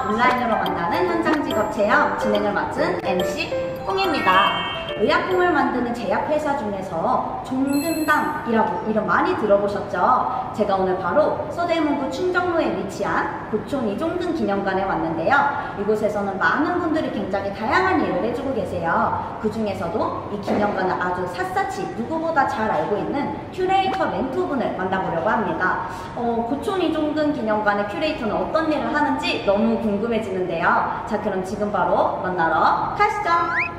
온라인으로 만나는 현장 직업 체험 진행을 맡은 MC 콩입니다. 의약품을 만드는 제약회사 중에서 종근당이라고 이름 많이 들어보셨죠? 제가 오늘 바로 서대문구 충정로에 위치한 고촌 이종근 기념관에 왔는데요. 이곳에서는 많은 분들이 굉장히 다양한 일을 해주고 계세요. 그 중에서도 이 기념관을 아주 샅샅이 누구보다 잘 알고 있는 큐레이터 멘토분을 만나보려고 합니다. 고촌 이종근 기념관의 큐레이터는 어떤 일을 하는지 너무 궁금해지는데요. 자, 그럼 지금 바로 만나러 가시죠.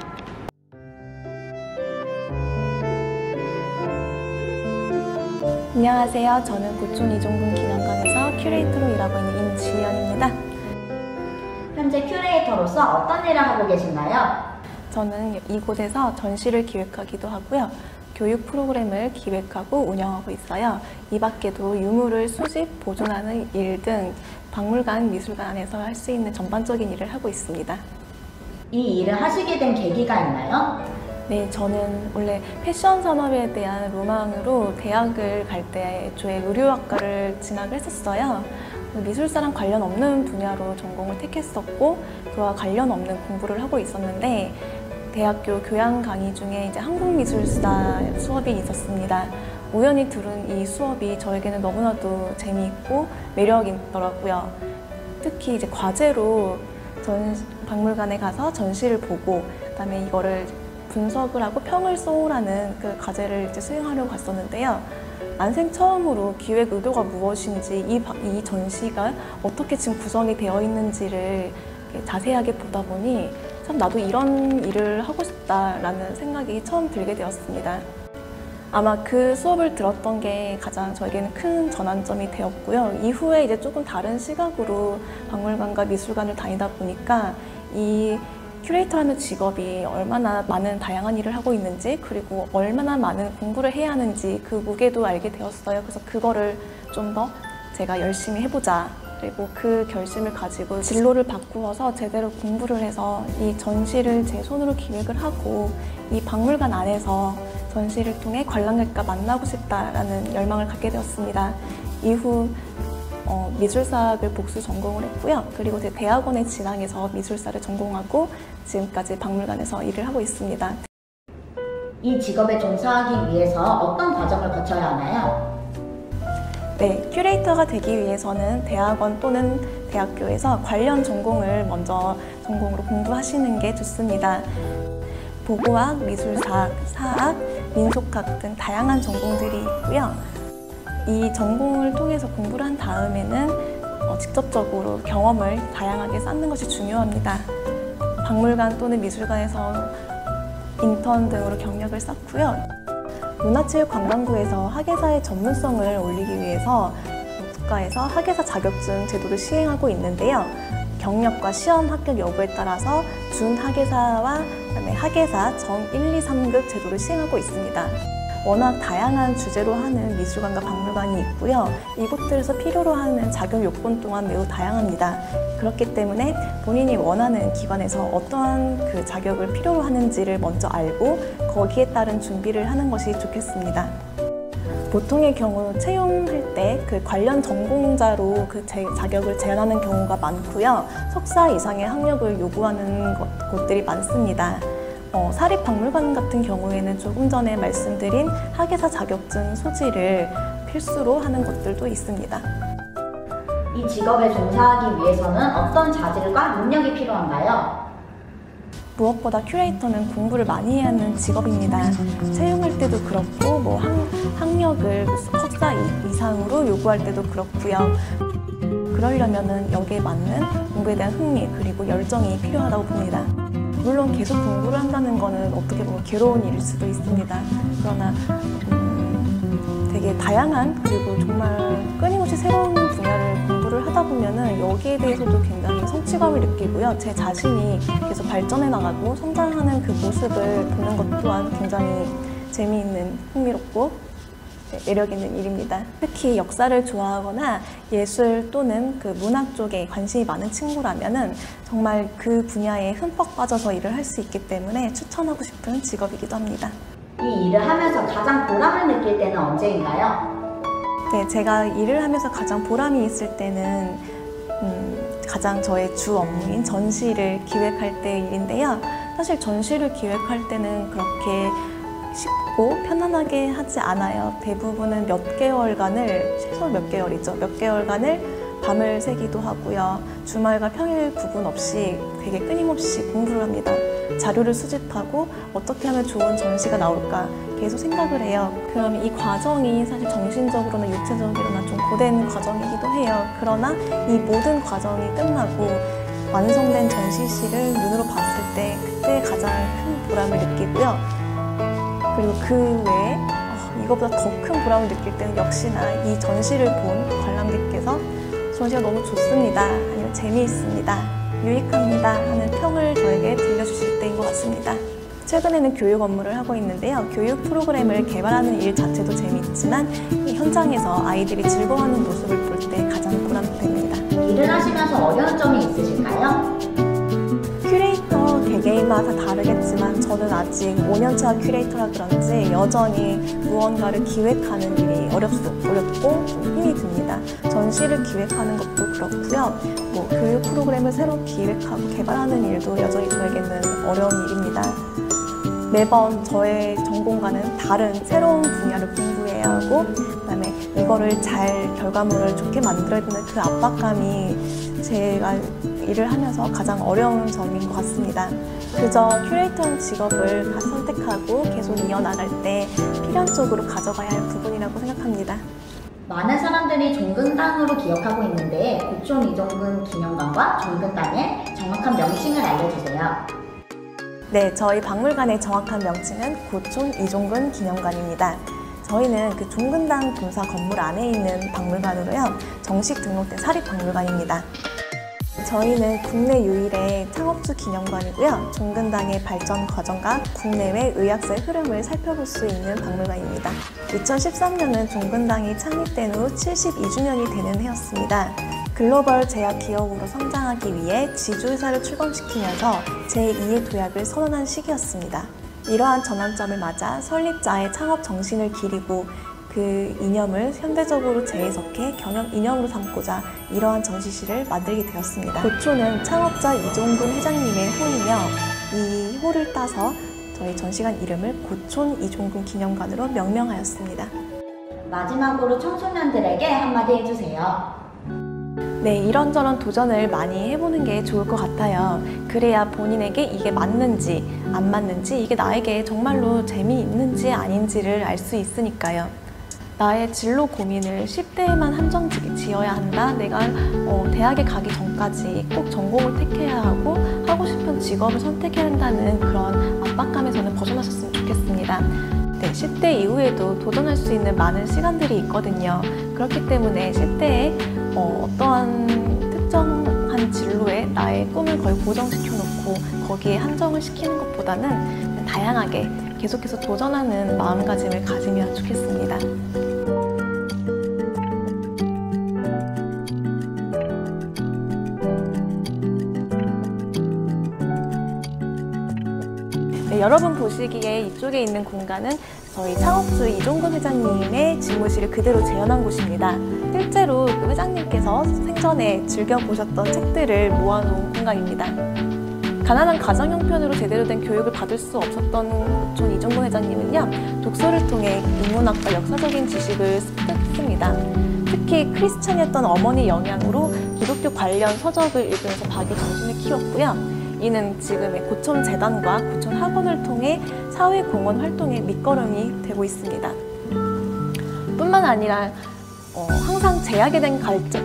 안녕하세요. 저는 고촌 이종근 기념관에서 큐레이터로 일하고 있는 임지연입니다. 현재 큐레이터로서 어떤 일을 하고 계신가요? 저는 이곳에서 전시를 기획하기도 하고요. 교육 프로그램을 기획하고 운영하고 있어요. 이 밖에도 유물을 수집, 보존하는 일 등 박물관, 미술관 안에서 할 수 있는 전반적인 일을 하고 있습니다. 이 일을 하시게 된 계기가 있나요? 네, 저는 원래 패션 산업에 대한 로망으로 대학을 갈 때 애초에 의류학과를 진학을 했었어요. 미술사랑 관련 없는 분야로 전공을 택했었고 그와 관련 없는 공부를 하고 있었는데 대학교 교양 강의 중에 이제 한국미술사 수업이 있었습니다. 우연히 들은 이 수업이 저에게는 너무나도 재미있고 매력이 있더라고요. 특히 이제 과제로 박물관에 가서 전시를 보고 그다음에 이거를 분석을 하고 평을 써오라는 그 과제를 이제 수행하려고 갔었는데요. 난생 처음으로 기획 의도가 무엇인지, 이 전시가 어떻게 지금 구성이 되어 있는지를 자세하게 보다 보니 참 나도 이런 일을 하고 싶다라는 생각이 처음 들게 되었습니다. 아마 그 수업을 들었던 게 가장 저에게는 큰 전환점이 되었고요. 이후에 이제 조금 다른 시각으로 박물관과 미술관을 다니다 보니까 이 큐레이터라는 직업이 얼마나 많은 다양한 일을 하고 있는지 그리고 얼마나 많은 공부를 해야 하는지 그 무게도 알게 되었어요. 그래서 그거를 좀 더 제가 열심히 해보자. 그리고 그 결심을 가지고 진로를 바꾸어서 제대로 공부를 해서 이 전시를 제 손으로 기획을 하고 이 박물관 안에서 전시를 통해 관람객과 만나고 싶다라는 열망을 갖게 되었습니다. 이후 미술사학을 복수 전공을 했고요. 그리고 제 대학원에 진학해서 미술사를 전공하고 지금까지 박물관에서 일을 하고 있습니다. 이 직업에 종사하기 위해서 어떤 과정을 거쳐야 하나요? 네, 큐레이터가 되기 위해서는 대학원 또는 대학교에서 관련 전공을 먼저 전공으로 공부하시는 게 좋습니다. 보고학, 미술사학, 사학, 민속학 등 다양한 전공들이 있고요. 이 전공을 통해서 공부를 한 다음에는 직접적으로 경험을 다양하게 쌓는 것이 중요합니다. 박물관 또는 미술관에서 인턴 등으로 경력을 쌓고요. 문화체육관광부에서 학예사의 전문성을 올리기 위해서 국가에서 학예사 자격증 제도를 시행하고 있는데요. 경력과 시험 합격 여부에 따라서 준학예사와 그다음에 학예사 정 1, 2, 3급 제도를 시행하고 있습니다. 워낙 다양한 주제로 하는 미술관과 박물관이 있고요. 이곳들에서 필요로 하는 자격 요건 또한 매우 다양합니다. 그렇기 때문에 본인이 원하는 기관에서 어떠한 그 자격을 필요로 하는지를 먼저 알고 거기에 따른 준비를 하는 것이 좋겠습니다. 보통의 경우 채용할 때 그 관련 전공자로 그 자격을 제한하는 경우가 많고요. 석사 이상의 학력을 요구하는 곳들이 많습니다. 사립박물관 같은 경우에는 조금 전에 말씀드린 학예사 자격증 소지를 필수로 하는 곳들도 있습니다. 이 직업에 종사하기 위해서는 어떤 자질과 능력이 필요한가요? 무엇보다 큐레이터는 공부를 많이 해야 하는 직업입니다. 채용할 때도 그렇고 학력을 석사 이상으로 요구할 때도 그렇고요. 그러려면 여기에 맞는 공부에 대한 흥미 그리고 열정이 필요하다고 봅니다. 물론 계속 공부를 한다는 거는 어떻게 보면 괴로운 일일 수도 있습니다. 그러나 되게 다양한 그리고 정말 끊임없이 새로운 분야를 공부를 하다 보면은 여기에 대해서도 굉장히 성취 성취감을 느끼고요. 제 자신이 계속 발전해 나가고 성장하는 그 모습을 보는 것 또한 굉장히 재미있는, 흥미롭고 매력 있는 일입니다. 특히 역사를 좋아하거나 예술 또는 그 문학 쪽에 관심이 많은 친구라면은 정말 그 분야에 흠뻑 빠져서 일을 할 수 있기 때문에 추천하고 싶은 직업이기도 합니다. 이 일을 하면서 가장 보람을 느낄 때는 언제인가요? 네, 제가 일을 하면서 가장 보람이 있을 때는 가장 저의 주 업무인 전시를 기획할 때의 일인데요. 사실 전시를 기획할 때는 그렇게 쉽고 편안하게 하지 않아요. 대부분은 몇 개월간을, 최소 몇 개월이죠. 몇 개월간을 밤을 새기도 하고요. 주말과 평일 구분 없이 되게 끊임없이 공부를 합니다. 자료를 수집하고 어떻게 하면 좋은 전시가 나올까 계속 생각을 해요. 그럼 이 과정이 사실 정신적으로나 육체적으로나 좀 고된 과정이기도 해요. 그러나 이 모든 과정이 끝나고 완성된 전시실을 눈으로 봤을 때 그때 가장 큰 보람을 느끼고요. 그리고 그 외에 이거보다 더 큰 보람을 느낄 때는 역시나 이 전시를 본 관람객께서 전시가 너무 좋습니다, 아니면 재미있습니다, 유익합니다 하는 평을 저에게 들려주실 때인 것 같습니다. 최근에는 교육 업무를 하고 있는데요. 교육 프로그램을 개발하는 일 자체도 재미있지만 이 현장에서 아이들이 즐거워하는 모습을 볼 때 가장 보람됩니다. 일을 하시면서 어려운 점이 있으실까요? 큐레이터 개개인마다 다르겠지만 저는 아직 5년차 큐레이터라 그런지 여전히 무언가를 기획하는 일이 어렵고 좀 힘이 듭니다. 전시를 기획하는 것도 그렇고요. 교육 프로그램을 새로 기획하고 개발하는 일도 여전히 저에게는 어려운 일입니다. 매번 저의 전공과는 다른 새로운 분야를 공부해야 하고 그다음에 이거를 잘 결과물을 좋게 만들어야 되는 그 압박감이 제가 일을 하면서 가장 어려운 점인 것 같습니다. 그저 큐레이터 직업을 선택하고 계속 이어나갈 때 필연적으로 가져가야 할 부분이라고 생각합니다. 많은 사람들이 종근당으로 기억하고 있는데 고촌 이종근 기념관과 종근당의 정확한 명칭을 알려주세요. 네, 저희 박물관의 정확한 명칭은 고촌 이종근 기념관입니다. 저희는 그 종근당 본사 건물 안에 있는 박물관으로요. 정식 등록된 사립박물관입니다. 저희는 국내 유일의 창업주 기념관이고요. 종근당의 발전 과정과 국내외 의학사의 흐름을 살펴볼 수 있는 박물관입니다. 2013년은 종근당이 창립된 후 72주년이 되는 해였습니다. 글로벌 제약 기업으로 성장하기 위해 지주회사를 출범시키면서 제2의 도약을 선언한 시기였습니다. 이러한 전환점을 맞아 설립자의 창업 정신을 기리고 그 이념을 현대적으로 재해석해 경영 이념으로 삼고자 이러한 전시실을 만들게 되었습니다. 고촌은 창업자 이종근 회장님의 호이며 이 호를 따서 저희 전시관 이름을 고촌 이종근 기념관으로 명명하였습니다. 마지막으로 청소년들에게 한마디 해주세요. 네, 이런저런 도전을 많이 해보는 게 좋을 것 같아요. 그래야 본인에게 이게 맞는지 안 맞는지, 이게 나에게 정말로 재미있는지 아닌지를 알 수 있으니까요. 나의 진로 고민을 10대에만 한정 지어야 한다. 내가 대학에 가기 전까지 꼭 전공을 택해야 하고 싶은 직업을 선택해야 한다는 그런 압박감에서는 벗어나셨으면 좋겠습니다. 네, 10대 이후에도 도전할 수 있는 많은 시간들이 있거든요. 그렇기 때문에 10대에 어떠한 특정한 진로에 나의 꿈을 거의 고정시켜 놓고 거기에 한정을 시키는 것보다는 다양하게 계속해서 도전하는 마음가짐을 가지면 좋겠습니다. 네, 여러분 보시기에 이쪽에 있는 공간은 저희 창업주 이종근 회장님의 집무실을 그대로 재현한 곳입니다. 실제로 그 회장님께서 생전에 즐겨보셨던 책들을 모아놓은 공간입니다. 가난한 가정 형편으로 제대로 된 교육을 받을 수 없었던 고촌 이종근 회장님은요, 독서를 통해 인문학과 역사적인 지식을 습득했습니다. 특히 크리스찬이었던 어머니 영향으로 기독교 관련 서적을 읽으면서 박의 정신을 키웠고요. 이는 지금의 고촌재단과 고촌학원을 통해 사회공헌 활동의 밑거름이 되고 있습니다. 뿐만 아니라 항상 제약에 대한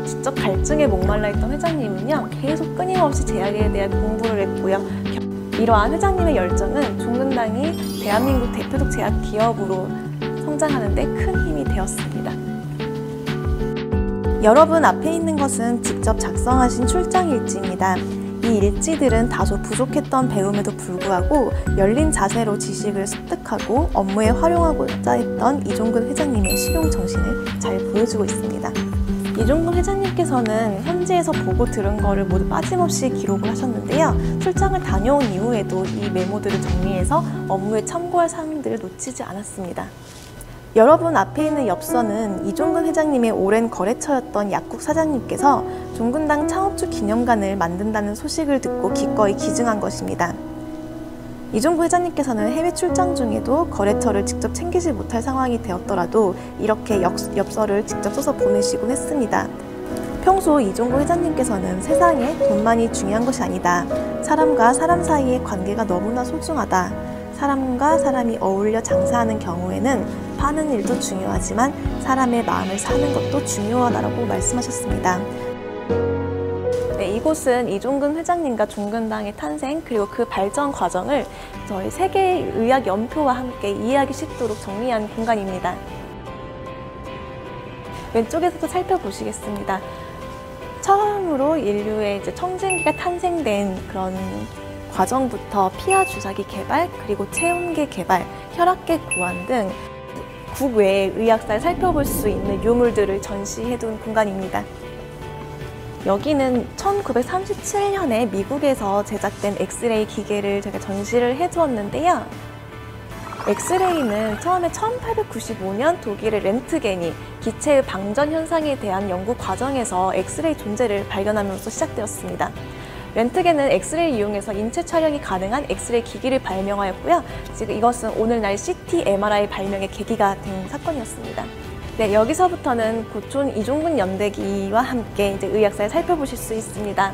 지적 갈증에 목말라 있던 회장님은요, 계속 끊임없이 제약에 대한 공부를 했고요. 이러한 회장님의 열정은 종근당이 대한민국 대표적 제약 기업으로 성장하는 데 큰 힘이 되었습니다. 여러분 앞에 있는 것은 직접 작성하신 출장 일지입니다. 이 일지들은 다소 부족했던 배움에도 불구하고 열린 자세로 지식을 습득하고 업무에 활용하고자 했던 이종근 회장님의 실용 정신을 잘 보여주고 있습니다. 이종근 회장님께서는 현지에서 보고 들은 거를 모두 빠짐없이 기록을 하셨는데요. 출장을 다녀온 이후에도 이 메모들을 정리해서 업무에 참고할 사항들을 놓치지 않았습니다. 여러분 앞에 있는 엽서는 이종근 회장님의 오랜 거래처였던 약국 사장님께서 종근당 창업주 기념관을 만든다는 소식을 듣고 기꺼이 기증한 것입니다. 이종근 회장님께서는 해외 출장 중에도 거래처를 직접 챙기지 못할 상황이 되었더라도 이렇게 엽서를 직접 써서 보내시곤 했습니다. 평소 이종근 회장님께서는 세상에 돈만이 중요한 것이 아니다. 사람과 사람 사이의 관계가 너무나 소중하다. 사람과 사람이 어울려 장사하는 경우에는 파는 일도 중요하지만 사람의 마음을 사는 것도 중요하다고 말씀하셨습니다. 네, 이곳은 이종근 회장님과 종근당의 탄생 그리고 그 발전 과정을 저희 세계의학연표와 함께 이해하기 쉽도록 정리한 공간입니다. 왼쪽에서도 살펴보시겠습니다. 처음으로 인류의 청진기가 탄생된 그런 과정부터 피하 주사기 개발, 그리고 체온계 개발, 혈압계 고안 등 국외의 의학사를 살펴볼 수 있는 유물들을 전시해둔 공간입니다. 여기는 1937년에 미국에서 제작된 엑스레이 기계를 제가 전시를 해두었는데요. 엑스레이는 처음에 1895년 독일의 렌트겐이 기체의 방전 현상에 대한 연구 과정에서 엑스레이 존재를 발견하면서 시작되었습니다. 렌트겐은 엑스레이를 이용해서 인체 촬영이 가능한 엑스레이 기기를 발명하였고요. 지금 이것은 오늘날 CT, MRI 발명의 계기가 된 사건이었습니다. 네, 여기서부터는 고촌 이종근 연대기와 함께 의학사를 살펴보실 수 있습니다.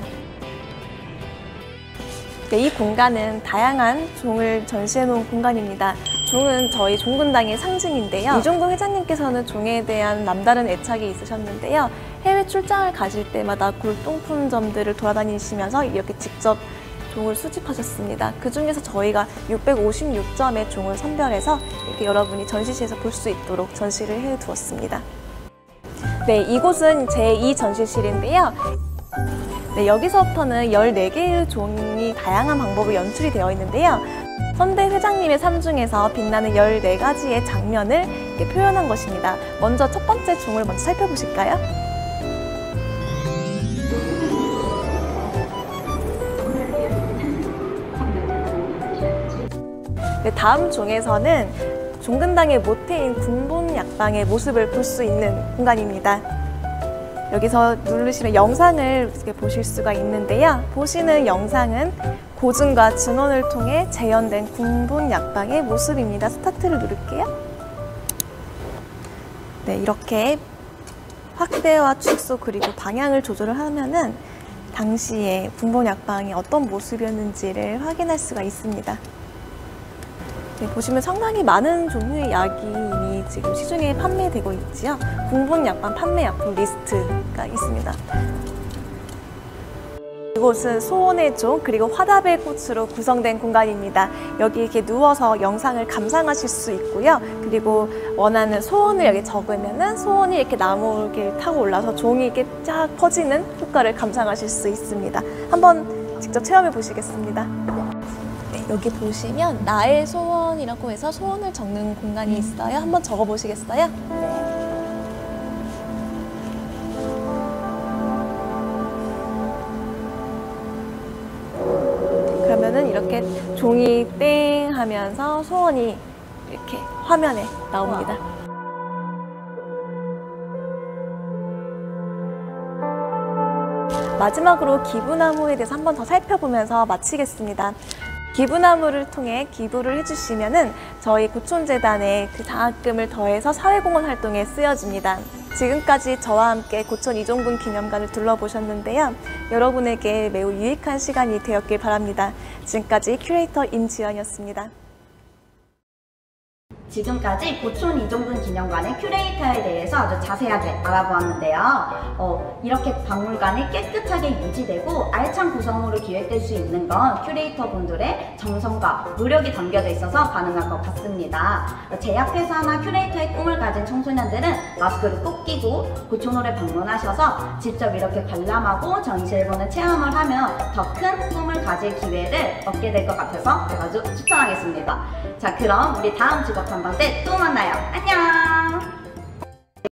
네, 이 공간은 다양한 종을 전시해 놓은 공간입니다. 종은 저희 종근당의 상징인데요. 이종근 회장님께서는 종에 대한 남다른 애착이 있으셨는데요. 해외 출장을 가실 때마다 골동품점들을 돌아다니시면서 이렇게 직접 종을 수집하셨습니다. 그 중에서 저희가 656점의 종을 선별해서 이렇게 여러분이 전시실에서 볼 수 있도록 전시를 해두었습니다. 네, 이곳은 제2 전시실인데요. 네, 여기서부터는 14개의 종이 다양한 방법으로 연출이 되어 있는데요. 선대 회장님의 삶 중에서 빛나는 14가지의 장면을 이렇게 표현한 것입니다. 먼저 첫 번째 종을 먼저 살펴보실까요? 네, 다음 종에서는 종근당의 모태인 군본약방의 모습을 볼 수 있는 공간입니다. 여기서 누르시면 영상을 이렇게 보실 수가 있는데요. 보시는 영상은 고증과 증언을 통해 재현된 군본약방의 모습입니다. 스타트를 누를게요. 네, 이렇게 확대와 축소 그리고 방향을 조절을 하면은 당시에 군본약방이 어떤 모습이었는지를 확인할 수가 있습니다. 네, 보시면 상당히 많은 종류의 약이 이미 지금 시중에 판매되고 있지요. 군본약방 판매약품 리스트가 있습니다. 이곳은 소원의 종 그리고 화답의 꽃으로 구성된 공간입니다. 여기 이렇게 누워서 영상을 감상하실 수 있고요. 그리고 원하는 소원을 여기 적으면은 소원이 이렇게 나무를 타고 올라서 종이 이렇게 쫙 퍼지는 효과를 감상하실 수 있습니다. 한번 직접 체험해 보시겠습니다. 여기 보시면 나의 소원이라고 해서 소원을 적는 공간이 있어요. 한번 적어보시겠어요? 네. 그러면은 이렇게 종이 땡 하면서 소원이 이렇게 화면에 나옵니다. 마지막으로 기부나무에 대해서 한번 더 살펴보면서 마치겠습니다. 기부나무를 통해 기부를 해주시면은 저희 고촌재단에 그 장학금을 더해서 사회공헌 활동에 쓰여집니다. 지금까지 저와 함께 고촌 이종근 기념관을 둘러보셨는데요. 여러분에게 매우 유익한 시간이 되었길 바랍니다. 지금까지 큐레이터 임지연이었습니다. 지금까지 고촌 이종근 기념관의 큐레이터에 대해서 아주 자세하게 알아보았는데요. 이렇게 박물관이 깨끗하게 유지되고 알찬 구성으로 기획될 수 있는 건 큐레이터 분들의 정성과 노력이 담겨져 있어서 가능할 것 같습니다. 제약회사나 큐레이터의 꿈을 가진 청소년들은 마스크를 꼭 끼고 고촌홀에 방문하셔서 직접 이렇게 관람하고 전시해보는 체험을 하면 더 큰 꿈을 가질 기회를 얻게 될 것 같아서 제가 아주 추천하겠습니다. 자, 그럼 우리 다음 직업 탐방 때 또 만나요.